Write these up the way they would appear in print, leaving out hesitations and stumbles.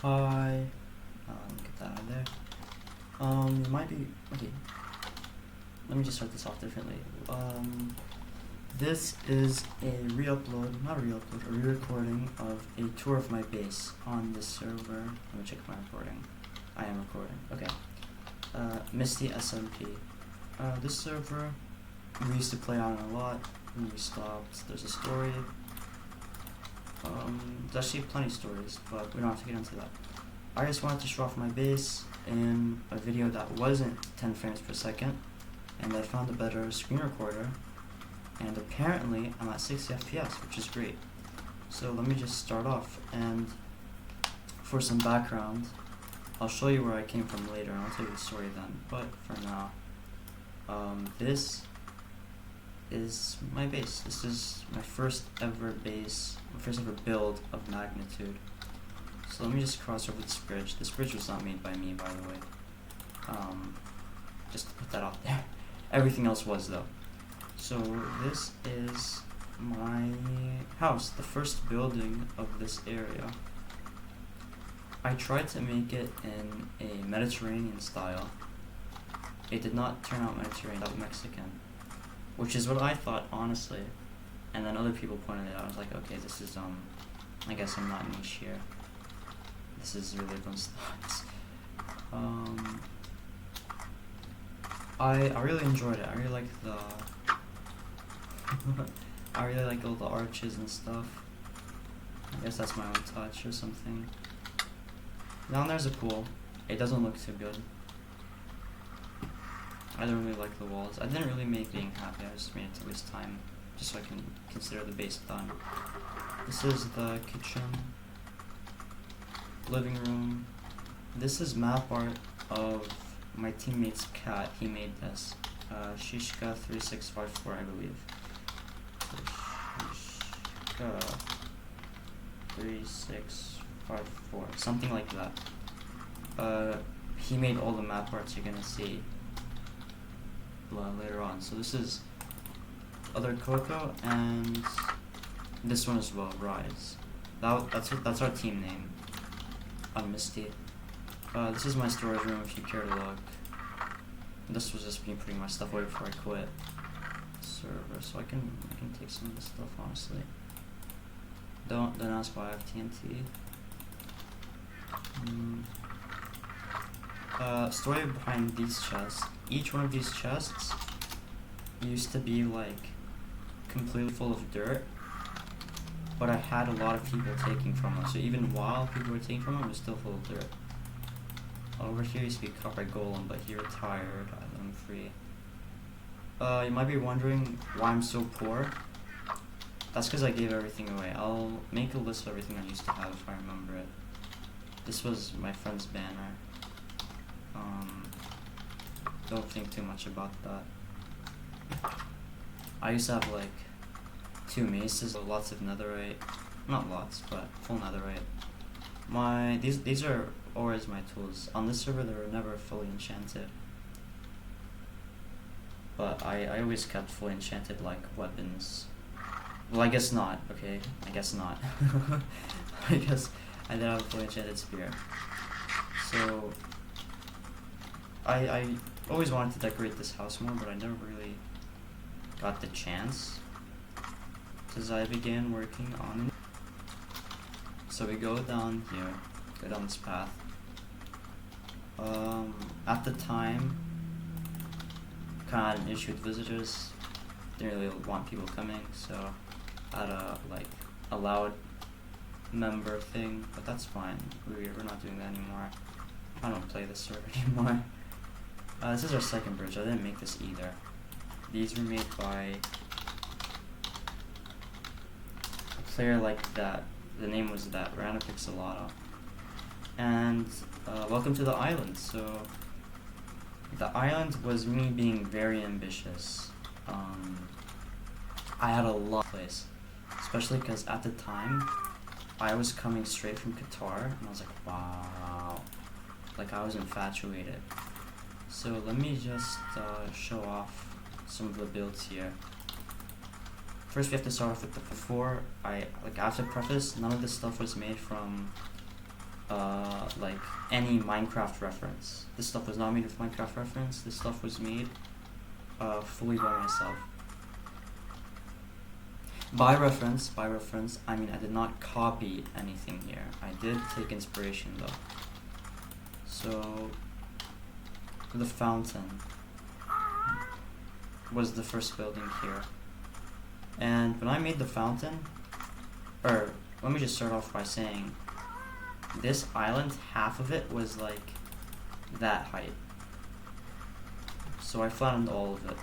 Hi. Get that out of there. You might be okay. Let me just start this off differently. This is a re-recording of a tour of my base on this server. Let me check my recording. I am recording. Okay. MistyMc. This server we used to play on a lot. And we stopped. There's a story. There's actually plenty of stories, but we don't have to get into that. I just wanted to show off my base in a video that wasn't 10 frames per second, and I found a better screen recorder, and apparently I'm at 60 FPS, which is great. So let me just start off, and for some background, I'll show you where I came from later, and I'll tell you the story then, but for now, this is my base. This is my first ever base, my first ever build of magnitude. So let me just cross over this bridge. This bridge was not made by me, by the way. Just to put that out there. Everything else was, though. So this is my house, the first building of this area. I tried to make it in a Mediterranean style. It did not turn out Mediterranean, it was Mexican. Which is what I thought, honestly. And then other people pointed it out. I was like, okay, this is, I guess I'm not niche here. This is really everyone's thoughts. I really enjoyed it. I really like the I really like all the arches and stuff. I guess that's my own touch or something. Down there's a pool. It doesn't look too good. I don't really like the walls. I didn't really make being happy. I just made it to waste time, just so I can consider the base done. This is the kitchen. Living room. This is map art of my teammate's cat. He made this. Shishka3654, I believe. Shishka3654, something like that. He made all the map arts you're gonna see later on. So this is other Coco, and this one as well, Rise. That's our team name. On Misty. This is my storage room if you care to look. This was just me putting my stuff away before I quit the server, so I can take some of this stuff, honestly. Don't ask why I have TNT. Story behind these chests. Each one of these chests used to be like completely full of dirt, but I had a lot of people taking from them, so even while people were taking from them, it was still full of dirt. Over here used to be Copper Golem, but he retired. I let him free. You might be wondering why I'm so poor. That's because I gave everything away. I'll make a list of everything I used to have if I remember it. This was my friend's banner. Don't think too much about that. I used to have like 2 maces, lots of netherite. Not lots, but full netherite. These are always my tools. On this server they were never fully enchanted. But I always kept fully enchanted like weapons. Well, I guess not, okay? I guess not. I guess I did have a fully enchanted spear. So I always wanted to decorate this house more, but I never really got the chance. As I began working on it. So we go down here, go down this path. At the time, kinda had an issue with visitors. Didn't really want people coming, so I had a like a loud member thing, but that's fine. We're not doing that anymore. I don't play this server anymore. This is our second bridge. I didn't make this either. These were made by player like that. The name was that, Rana Pixelata. And welcome to the island. So the island was me being very ambitious. I had a lot of place, especially because at the time I was coming straight from Qatar, and I was like, wow, like I was infatuated. So let me just show off some of the builds here. First, we have to start off with the I have to preface, none of this stuff was made from like any Minecraft reference. This stuff was not made with Minecraft reference. This stuff was made fully by myself. By reference, I mean I did not copy anything here. I did take inspiration though. So the fountain was the first building here. And when I made the fountain, or let me just start off by saying, this island, half of it was like that height. So I flattened all of it,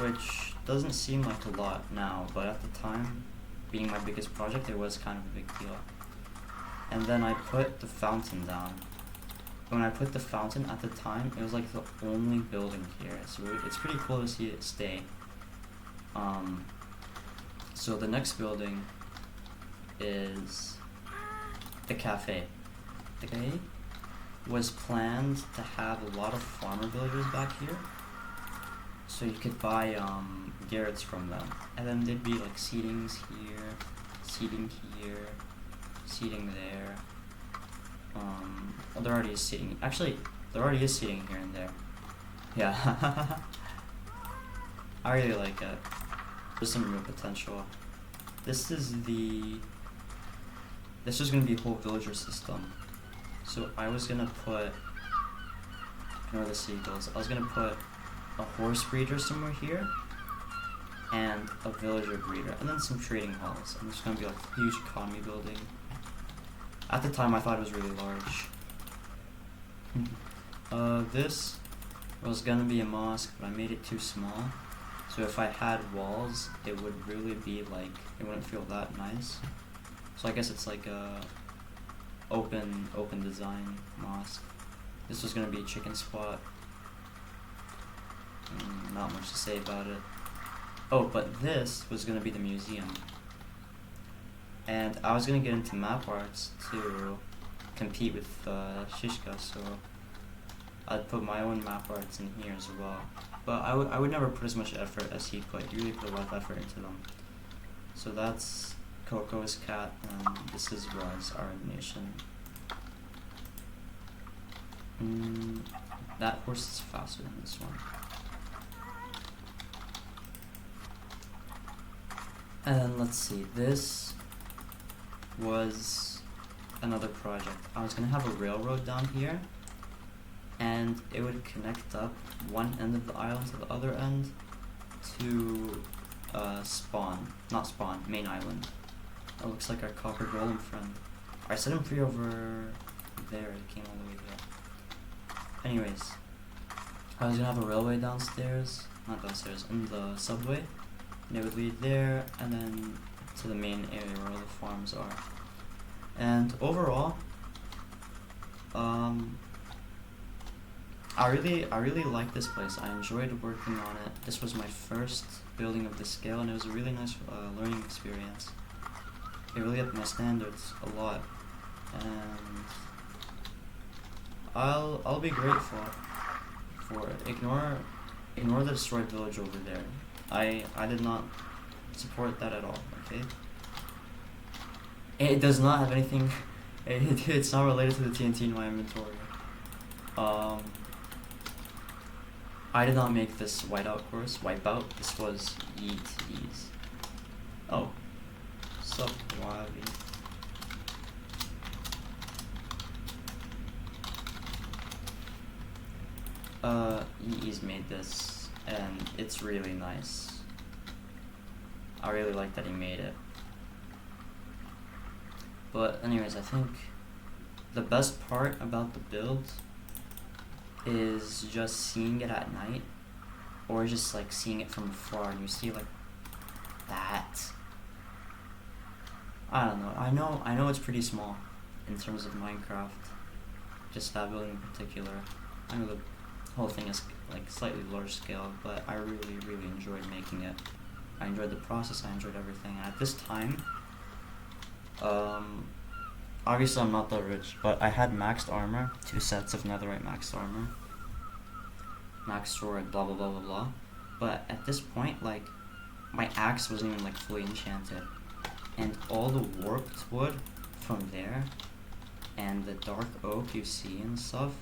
which doesn't seem like a lot now, but at the time, being my biggest project, it was kind of a big deal. And then I put the fountain down. When I put the fountain at the time, it was like the only building here, so it's pretty cool to see it stay. So the next building is the cafe. The cafe was planned to have a lot of farmer villagers back here, so you could buy garrets from them, and then there'd be like seatings here, seating here, seating there. Well, there already is seating. Actually, there already is seating here and there. Yeah. I really like it. There's some real potential. This was gonna be a whole villager system. So I was gonna put, ignore the seagulls, I was gonna put a horse breeder somewhere here, and a villager breeder, and then some trading halls. And there's gonna be like a huge economy building. At the time I thought it was really large. This was gonna be a mosque, but I made it too small. So if I had walls, it would really be like, it wouldn't feel that nice. So I guess it's like a open design mosque. This was gonna be a chicken spot. Not much to say about it. Oh, but this was gonna be the museum. And I was gonna get into map arts to compete with Shishka, so I'd put my own map arts in here as well. But I would never put as much effort as he put. He really put a lot of effort into them. So that's Coco's cat, and this is Raz, our nation. That horse is faster than this one. And let's see, this was another project. I was gonna have a railroad down here, and it would connect up one end of the island to the other end to main island. That looks like our copper golem friend. I set him free over there, it came all the way there. Anyways, I was gonna have a railway downstairs, not downstairs, in the subway. And it would lead there, and then to the main area where all the farms are. And overall, I really like this place. I enjoyed working on it. This was my first building of this scale, and it was a really nice learning experience. It really upped my standards a lot, and I'll be grateful for it. Ignore the destroyed village over there. I did not support that at all. Okay. It does not have anything. It's not related to the TNT in my inventory. I did not make this wipeout. This was Yeeties. Oh. Sup, Wabi. Yeeties made this, and it's really nice. I really like that he made it. But anyways, I think the best part about the build is just seeing it at night, or just like seeing it from afar, and you see like that. I don't know. I know it's pretty small in terms of Minecraft. Just that building in particular. I know the whole thing is like slightly large scale, but I really enjoyed making it. I enjoyed the process. I enjoyed everything. At this time, obviously I'm not that rich, but I had maxed armor, 2 sets of netherite maxed armor, max sword, blah blah blah blah blah. But at this point, like, my axe wasn't even like fully enchanted, and all the warped wood from there and the dark oak you see and stuff,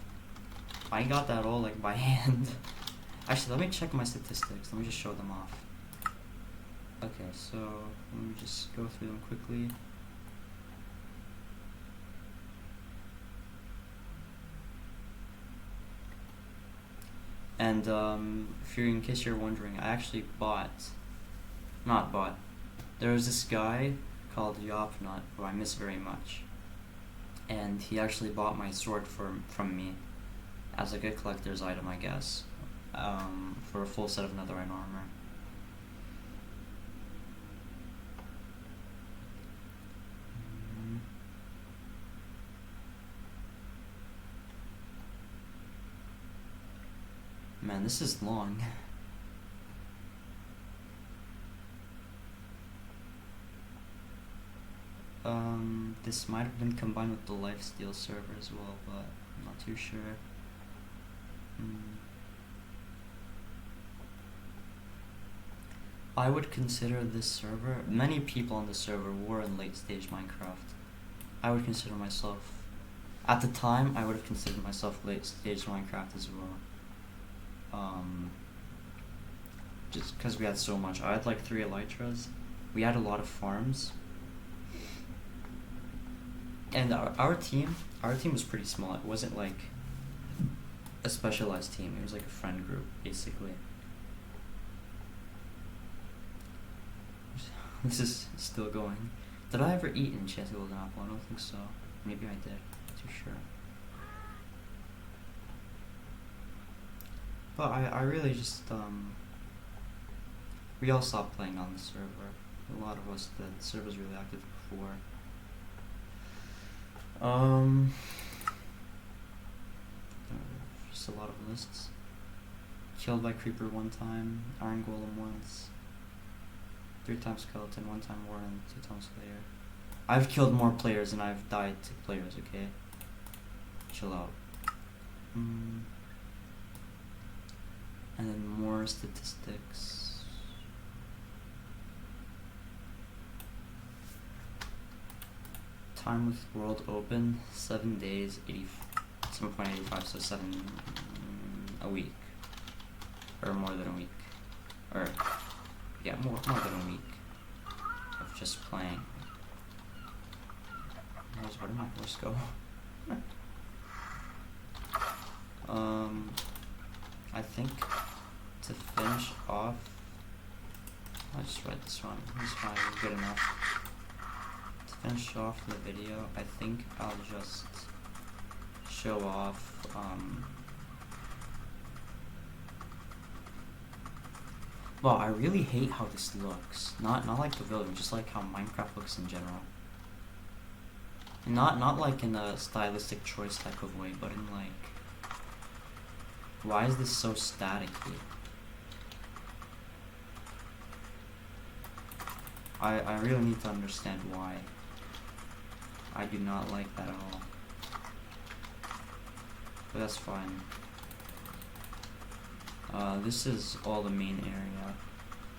I got that all like by hand. Actually, let me check my statistics. Let me just show them off. Okay, so let me just go through them quickly. And in case you're wondering, I actually there was this guy called Yopnut who I miss very much, and he actually bought my sword from me as like a collector's item, I guess, for a full set of netherite armor. Man, this is long. This might have been combined with the lifesteal server as well, but I'm not too sure. I would consider this server, many people on the server were in late stage Minecraft. I would consider myself, at the time, I would have considered myself late stage Minecraft as well. Just because we had so much. I had like 3 elytras. We had a lot of farms. And our team was pretty small. It wasn't like a specialized team. It was like a friend group, basically. This is still going. Did I ever eat an enchanted golden apple? I don't think so. Maybe I did. Not too sure. But I really just, we all stopped playing on the server. A lot of us did. The server was really active before. Just a lot of lists. Killed by creeper 1 time, iron golem once, 3 times skeleton, 1 time warden, 2 times slayer. I've killed more players than I've died to players, okay? Chill out. And then more statistics. Time with world open, 7 days, 7.85, so 7 a week. Or more than a week. Or, yeah, more than a week of just playing. Where did my horse go? I think to finish off, I'll just write this one. This is fine, good enough. To finish off the video, I think I'll just show off, well, I really hate how this looks. Not like the building, just like how Minecraft looks in general. Not like in a stylistic choice type of way, but in like, why is this so staticky? I really need to understand why. I do not like that at all. But that's fine. This is all the main area.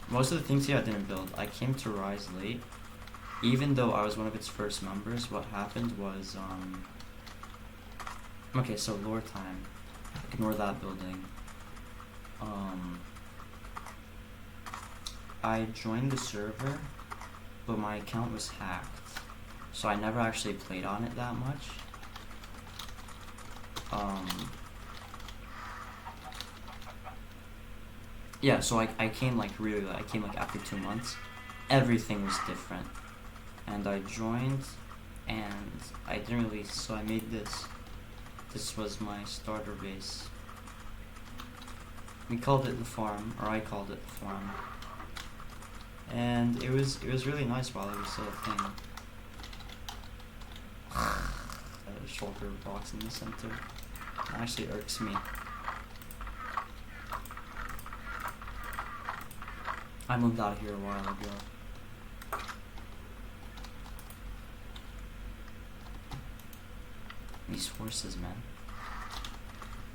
Most of the things here I didn't build. I came to Rise late. Even though I was one of its first members, what happened was, okay, so lore time. Ignore that building. I joined the server, but my account was hacked, so I never actually played on it that much. Yeah, so I came like really, I came like after 2 months. Everything was different. And I joined, and I didn't really, so I made this. This was my starter base. We called it the farm, or I called it the farm. And it was really nice while it was still a thing. A shoulder box in the center. It actually irks me. I moved out of here a while ago. These horses, man.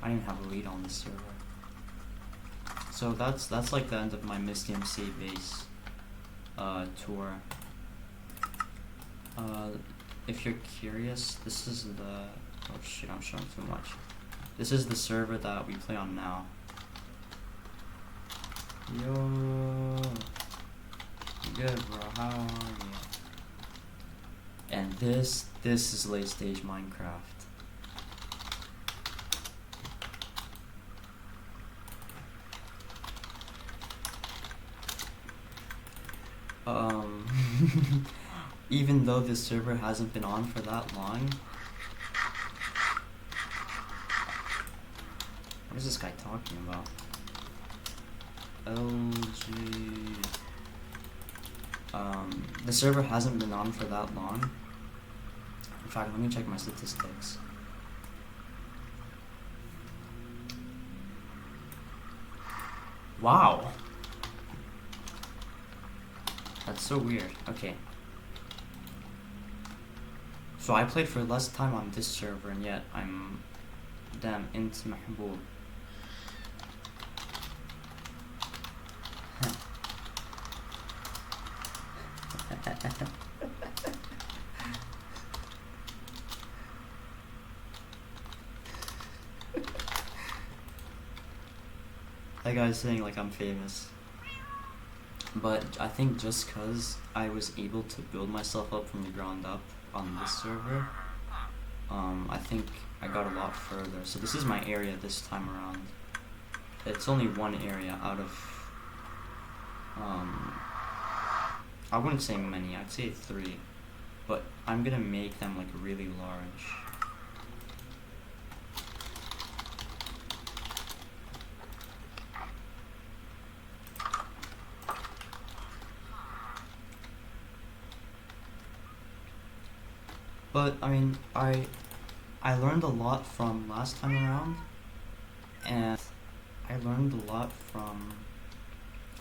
I didn't have a lead on this server. So that's like the end of my MistyMc base tour. if you're curious, this is the, oh shit, I'm showing too much. This is the server that we play on now. Yo, good bro, how are you? And this is late stage Minecraft. Even though this server hasn't been on for that long. What is this guy talking about? LG. The server hasn't been on for that long. In fact, let me check my statistics. Wow. That's so weird. Okay. So I played for less time on this server, and yet I'm damn into Mahbub. That guy's saying like I'm famous. But I think just because I was able to build myself up from the ground up on this server, I think I got a lot further. So this is my area this time around. It's only one area out of, I wouldn't say many, I'd say 3. But I'm gonna make them like really large. But I mean, I learned a lot from last time around, and I learned a lot from,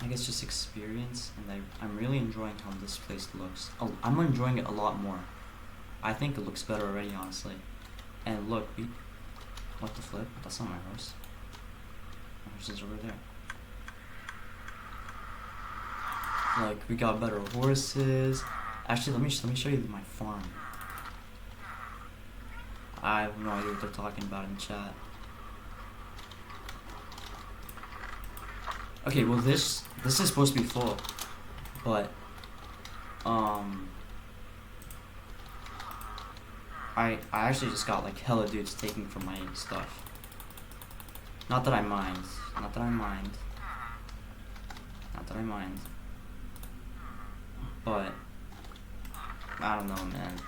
I guess, just experience, and I'm really enjoying how this place looks. Oh, I'm enjoying it a lot more. I think it looks better already, honestly. And look, what the flip? That's not my horse. My horse is over there. Like, we got better horses. Actually, let me show you my farm. I have no idea what they're talking about in chat. Okay, well this is supposed to be full, but I actually just got like hella dudes taking from my stuff. Not that I mind. Not that I mind. Not that I mind. But I don't know, man.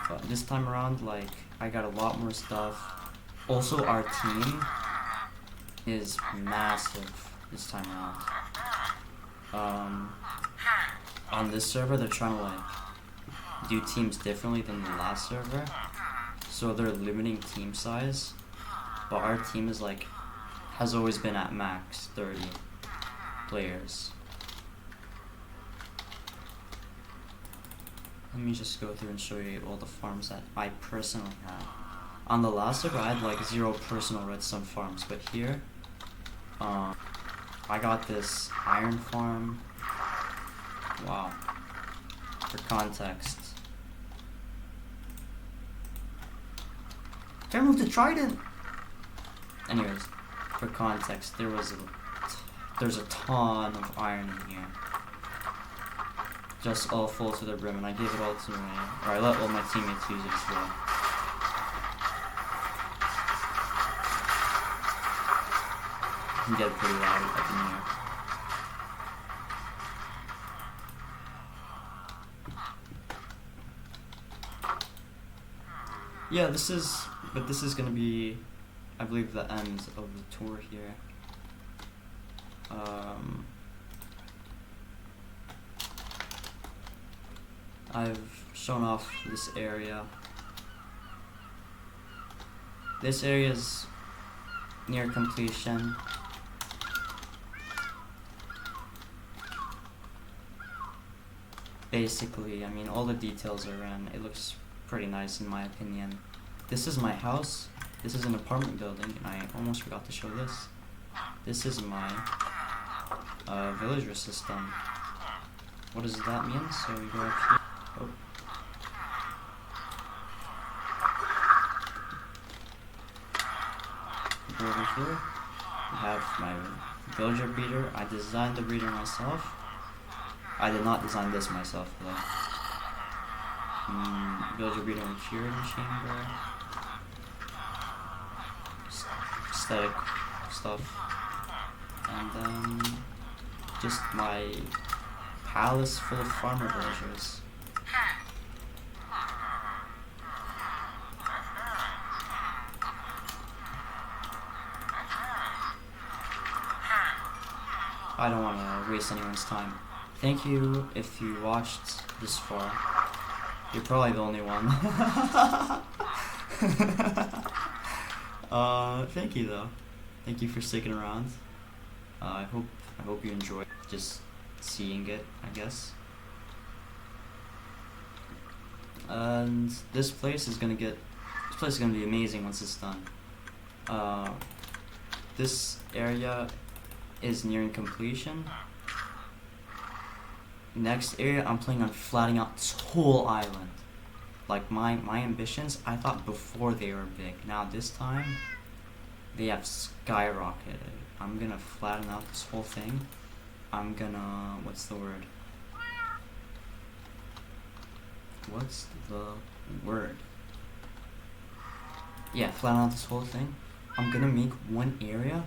But this time around, like, I got a lot more stuff. Also, our team is massive this time around. On this server, they're trying to, like, do teams differently than the last server. So they're limiting team size. But our team is, like, has always been at max 30 players. Let me just go through and show you all the farms that I personally have. On the last server, I had like 0 personal redstone farms, but here, I got this iron farm. Wow. For context. Can't move the trident! Anyways, for context, there's a ton of iron in here. Just all full to the brim, and I gave it all to me. Or I let all my teammates use it as well. It can get pretty loud up in here. Yeah, this is gonna be, I believe, the end of the tour here. I've shown off this area. This area is near completion. Basically, I mean, all the details are in. It looks pretty nice in my opinion. This is my house. This is an apartment building, and I almost forgot to show this. This is my villager system. What does that mean? So we go up here. go over here. We have my villager breeder. I designed the breeder myself. I did not design this myself though. Villager breeder and curing chamber. Aesthetic stuff. And then just my palace full of farmer villagers. I don't want to waste anyone's time. Thank you if you watched this far. You're probably the only one. Thank you though. Thank you for sticking around. I hope you enjoyed just seeing it, I guess. And this place is gonna be amazing once it's done. This area is nearing completion. Next area, I'm planning on flattening out this whole island. Like my ambitions, I thought before they were big. Now this time, they have skyrocketed. I'm gonna flatten out this whole thing. I'm gonna, what's the word? What's the word? Yeah, flatten out this whole thing. I'm gonna make one area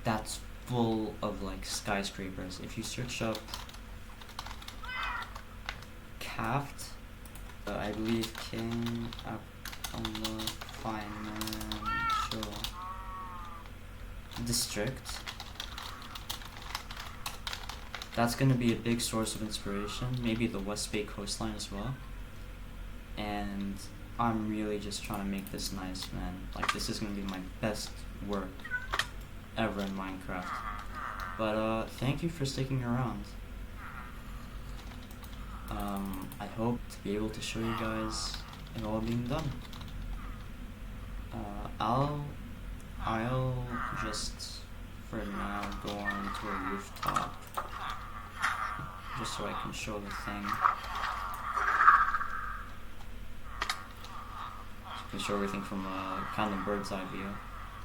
that's full of like skyscrapers. If you search up Caft, I believe King Apollo Financial District, that's gonna be a big source of inspiration. Maybe the West Bay coastline as well. And I'm really just trying to make this nice, man. Like this is gonna be my best work ever in Minecraft. But thank you for sticking around. I hope to be able to show you guys it all being done. I'll just for now go on to a rooftop just so I can show the thing. I can show everything from a kind of bird's eye view.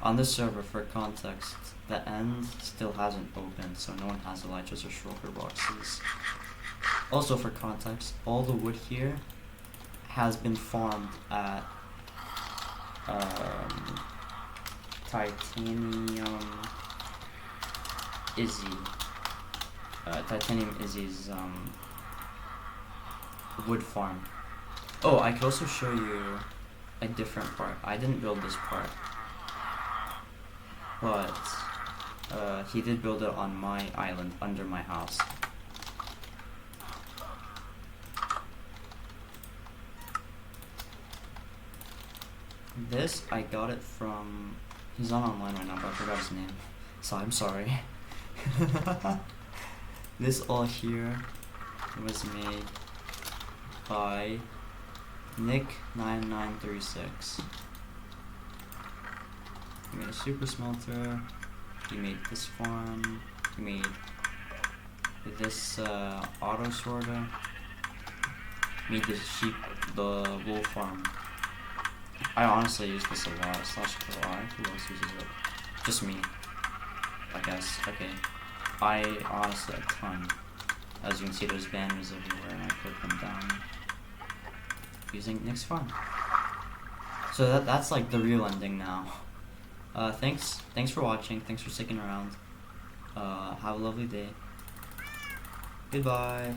On this server, for context, the end still hasn't opened, so no one has elytras or shulker boxes. Also for context, all the wood here has been farmed at Titanium Izzy's wood farm. Oh, I could also show you a different part. I didn't build this part, but he did build it on my island under my house. This, I got it from, he's not online right now, but I forgot his name, so I'm sorry. This all here was made by Nick9936. He made a super smelter, he made this farm, he made this auto sorter, made this the wool farm. I honestly use this a lot, /KI. Who else uses it? Just me, I guess. Okay. I honestly a ton. As you can see, there's banners everywhere, and I put them down using Nick's farm. So that's like the real ending now. Thanks for watching. Thanks for sticking around. Have a lovely day. Goodbye.